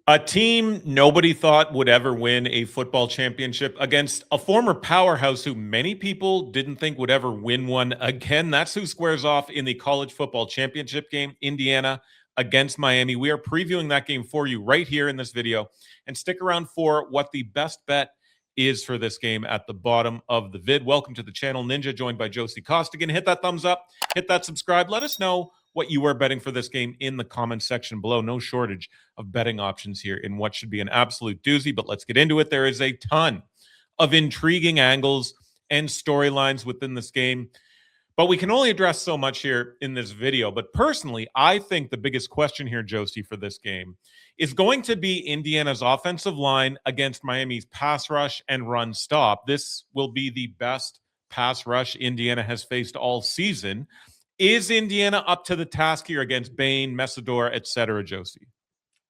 A team nobody thought would ever win a football championship against a former powerhouse who many people didn't think would ever win one again. That's who squares off in the college football championship game, Indiana against Miami. We are previewing that game for you right here in this video. And stick around for what the best bet is for this game at the bottom of the vid. Welcome to the channel, Ninja, joined by Josie Costigan. Hit that thumbs up, hit that subscribe. Let us know what you are betting for this game in the comments section below. No shortage of betting options here in what should be an absolute doozy, but let's get into it. There is a ton of intriguing angles and storylines within this game, but we can only address so much here in this video. But personally, I think the biggest question here, Josie, for this game is going to be Indiana's offensive line against Miami's pass rush and run stop. This will be the best pass rush Indiana has faced all season. Is Indiana up to the task here against Bain, Mesidor, etc., Josie?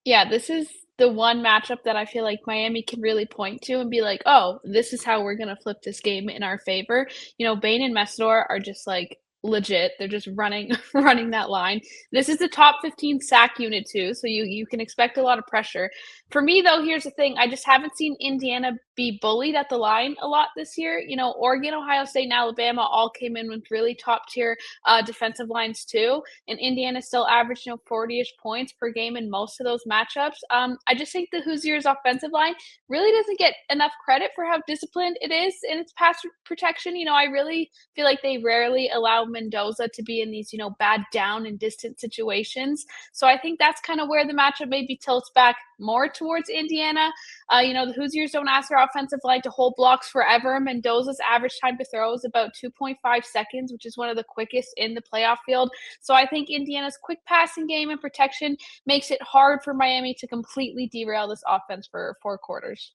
Yeah, this is the one matchup that I feel like Miami can really point to and be like, "Oh, this is how we're gonna flip this game in our favor." Bain and Mesidor are just, like, legit. They're just running running that line. This is the top 15 sack unit too, so you can expect a lot of pressure. For me, though, here's the thing, I just haven't seen Indiana be bullied at the line a lot this year. Oregon, Ohio State, and Alabama all came in with really top-tier, defensive lines too, and Indiana still averaged, 40-ish points per game in most of those matchups. I just think the Hoosiers' offensive line really doesn't get enough credit for how disciplined it is in its pass protection. I really feel like they rarely allow Mendoza to be in these, bad down and distant situations. So I think that's kind of where the matchup maybe tilts back more towards Indiana. The Hoosiers don't ask their offensive line to hold blocks forever. Mendoza's average time to throw is about 2.5 seconds, which is one of the quickest in the playoff field. So I think Indiana's quick passing game and protection makes it hard for Miami to completely derail this offense for 4 quarters.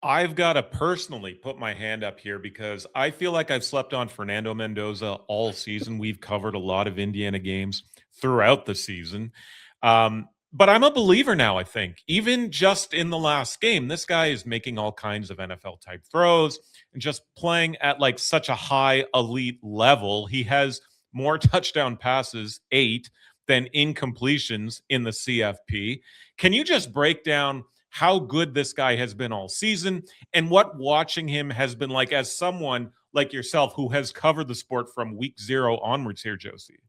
I've got to personally put my hand up here because I feel like I've slept on Fernando Mendoza all season. We've covered a lot of Indiana games throughout the season. But I'm a believer now, I think. Even just in the last game, this guy is making all kinds of NFL type throws and just playing at like such a high elite level. He has more touchdown passes, 8, than incompletions in the CFP. Can you just break down how good this guy has been all season and what watching him has been like as someone like yourself who has covered the sport from week 0 onwards here, Josie?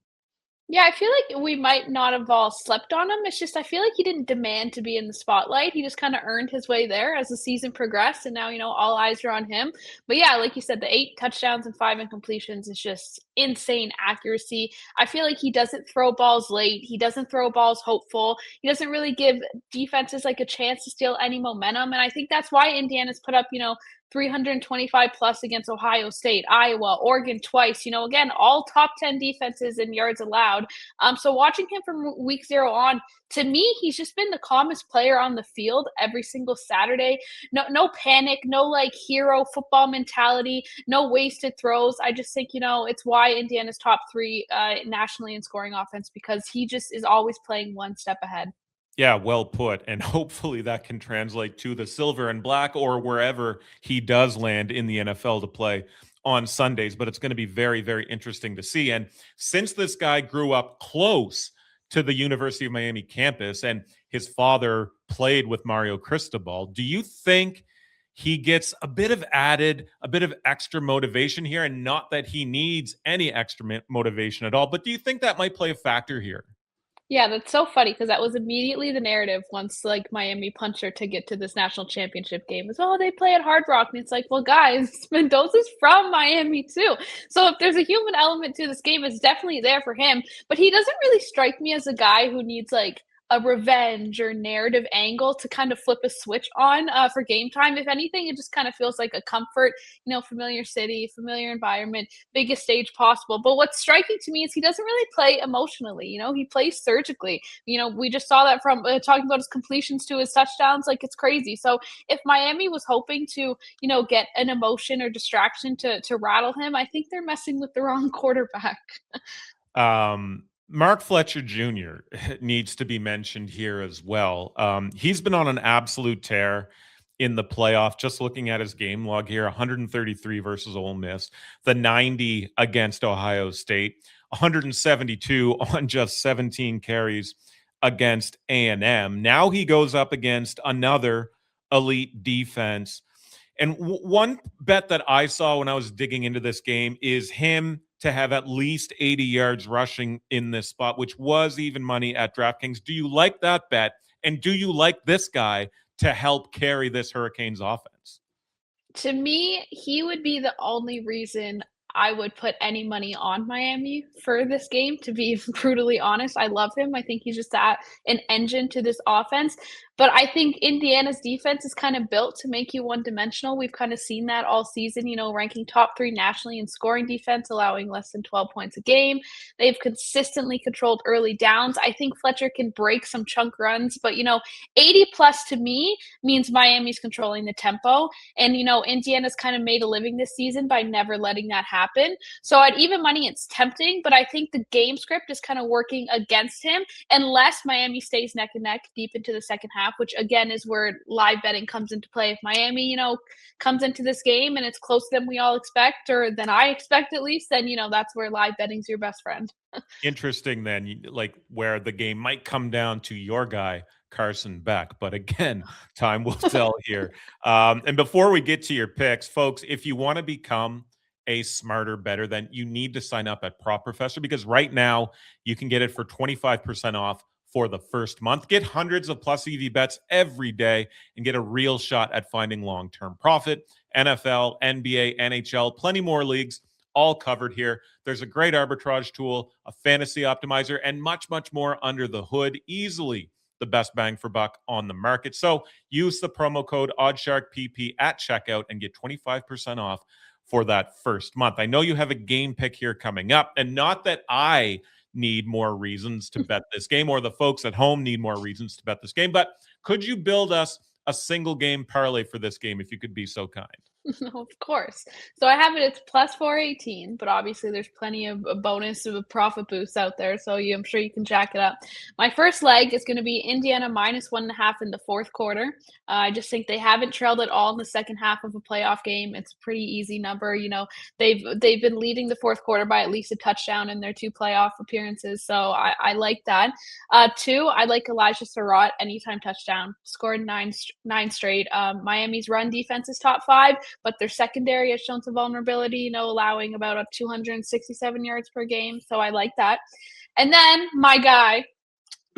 Yeah, I feel like we might not have all slept on him. It's just I feel like he didn't demand to be in the spotlight. He just kind of earned his way there as the season progressed, and now all eyes are on him. But yeah, like you said, the 8 touchdowns and 5 incompletions is just insane accuracy. I feel like he doesn't throw balls late. He doesn't throw balls hopeful. He doesn't really give defenses like a chance to steal any momentum, and I think that's why Indiana's put up 325 plus against Ohio State, Iowa, Oregon twice. Again, all top 10 defenses in yards allowed. So watching him from week 0 on, to me, he's just been the calmest player on the field every single Saturday. No panic, no like hero football mentality, no wasted throws. I just think it's why Indiana's top 3 nationally in scoring offense, because he just is always playing one step ahead. Yeah, well put. And hopefully that can translate to the silver and black or wherever he does land in the NFL to play on Sundays. But it's going to be very, very interesting to see. And since this guy grew up close to the University of Miami campus and his father played with Mario Cristobal, do you think he gets a bit of extra motivation here? And not that he needs any extra motivation at all, but do you think that might play a factor here? Yeah, that's so funny because that was immediately the narrative once, like, Miami punched their ticket to this national championship game is, "Oh, they play at Hard Rock," and it's like, "Well, guys, Mendoza's from Miami too." So if there's a human element to this game, it's definitely there for him, but he doesn't really strike me as a guy who needs, like, a revenge or narrative angle to kind of flip a switch on, for game time. If anything, it just kind of feels like a comfort, familiar city, familiar environment, biggest stage possible. But what's striking to me is he doesn't really play emotionally. He plays surgically. We just saw that from talking about his completions to his touchdowns. Like, it's crazy. So if Miami was hoping to, get an emotion or distraction to rattle him, I think they're messing with the wrong quarterback. Mark Fletcher Jr. needs to be mentioned here as well. He's been on an absolute tear in the playoff. Just looking at his game log here, 133 versus Ole Miss, the 90 against Ohio State, 172 on just 17 carries against A&M. Now he goes up against another elite defense. And one bet that I saw when I was digging into this game is him to have at least 80 yards rushing in this spot, which was even money at DraftKings. Do you like that bet? And do you like this guy to help carry this Hurricanes offense? To me, he would be the only reason I would put any money on Miami for this game, to be brutally honest. I love him. I think he's just an engine to this offense. But I think Indiana's defense is kind of built to make you one-dimensional. We've kind of seen that all season, ranking top 3 nationally in scoring defense, allowing less than 12 points a game. They've consistently controlled early downs. I think Fletcher can break some chunk runs, but 80 plus to me means Miami's controlling the tempo. And Indiana's kind of made a living this season by never letting that happen. So at even money, it's tempting, but I think the game script is kind of working against him unless Miami stays neck and neck deep into the second half, which again is where live betting comes into play. If Miami, comes into this game and it's closer than we all expect, or than I expect at least, then that's where live betting's your best friend. Interesting then, like where the game might come down to your guy, Carson Beck. But again, time will tell here. And before we get to your picks, folks, if you want to become a smarter better, then you need to sign up at Prop Professor, because right now you can get it for 25% off for the first month. Get hundreds of plus EV bets every day and get a real shot at finding long-term profit. NFL, NBA, NHL, plenty more leagues, all covered here. There's a great arbitrage tool, a fantasy optimizer, and much, much more under the hood. Easily the best bang for buck on the market. So use the promo code OddsSharkPP at checkout and get 25% off for that first month. I know you have a game pick here coming up, and not that I need more reasons to bet this game, or the folks at home need more reasons to bet this game, but could you build us a single game parlay for this game if you could be so kind? Of course. So I have it's plus 418, but obviously there's plenty of a bonus of a profit boost out there. So I'm sure you can jack it up. My first leg is going to be Indiana minus 1.5 in the fourth quarter. I just think they haven't trailed at all in the second half of a playoff game. It's a pretty easy number. They've been leading the fourth quarter by at least a touchdown in their 2 playoff appearances. So I like that. 2, I like Elijah Surratt anytime touchdown. Scored nine straight. Miami's run defense is top 5. But their secondary has shown some vulnerability, allowing about 267 yards per game. So I like that. And then my guy,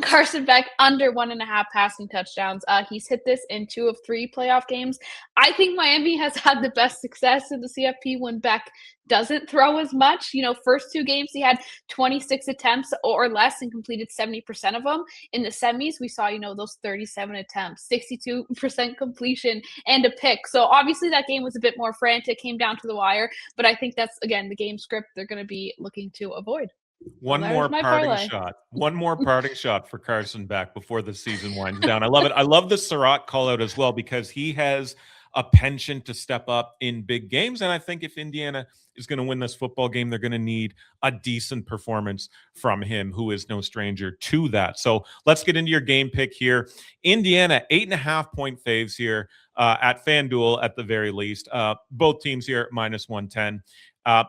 Carson Beck, under 1.5 passing touchdowns. He's hit this in 2 of 3 playoff games. I think Miami has had the best success in the CFP when Beck doesn't throw as much. First 2 games, he had 26 attempts or less and completed 70% of them. In the semis, we saw, those 37 attempts, 62% completion, and a pick. So obviously that game was a bit more frantic, came down to the wire. But I think that's, again, the game script they're going to be looking to avoid. One more parting shot for Carson Beck before the season winds down. I love it. I love the Surratt call out as well, because he has a penchant to step up in big games. And I think if Indiana is going to win this football game, they're going to need a decent performance from him, who is no stranger to that. So let's get into your game pick here. Indiana, 8.5-point faves here at FanDuel at the very least. Both teams here minus 110.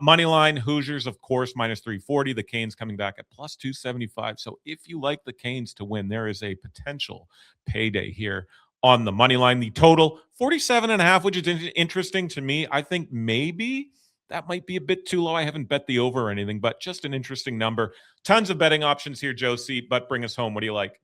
Moneyline, Hoosiers, of course, minus 340. The Canes coming back at plus 275. So if you like the Canes to win, there is a potential payday here on the money line. The total 47.5, which is interesting to me. I think maybe that might be a bit too low. I haven't bet the over or anything, but just an interesting number. Tons of betting options here, Josie, but bring us home. What do you like?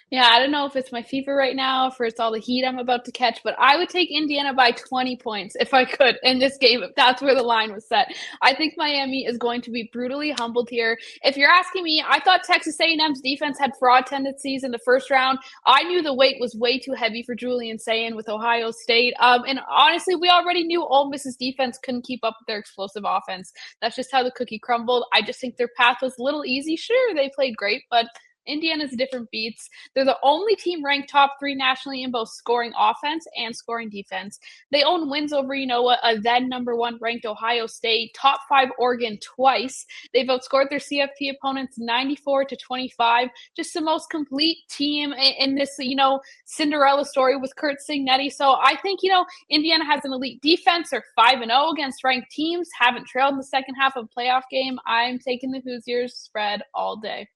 Yeah, I don't know if it's my fever right now, if it's all the heat I'm about to catch, but I would take Indiana by 20 points if I could in this game, if that's where the line was set. I think Miami is going to be brutally humbled here. If you're asking me, I thought Texas A&M's defense had fraud tendencies in the first round. I knew the weight was way too heavy for Julian Sayin with Ohio State. And honestly, we already knew Ole Miss's defense couldn't keep up with their explosive offense. That's just how the cookie crumbled. I just think their path was a little easy. Sure, they played great, but Indiana's different beats. They're the only team ranked top 3 nationally in both scoring offense and scoring defense. They own wins over, a then number 1 ranked Ohio State, top 5 Oregon twice. They've outscored their CFP opponents 94-25. Just the most complete team in this, Cinderella story with Kurt Signetti. So I think, Indiana has an elite defense. They're 5-0 against ranked teams. Haven't trailed in the second half of a playoff game. I'm taking the Hoosiers spread all day.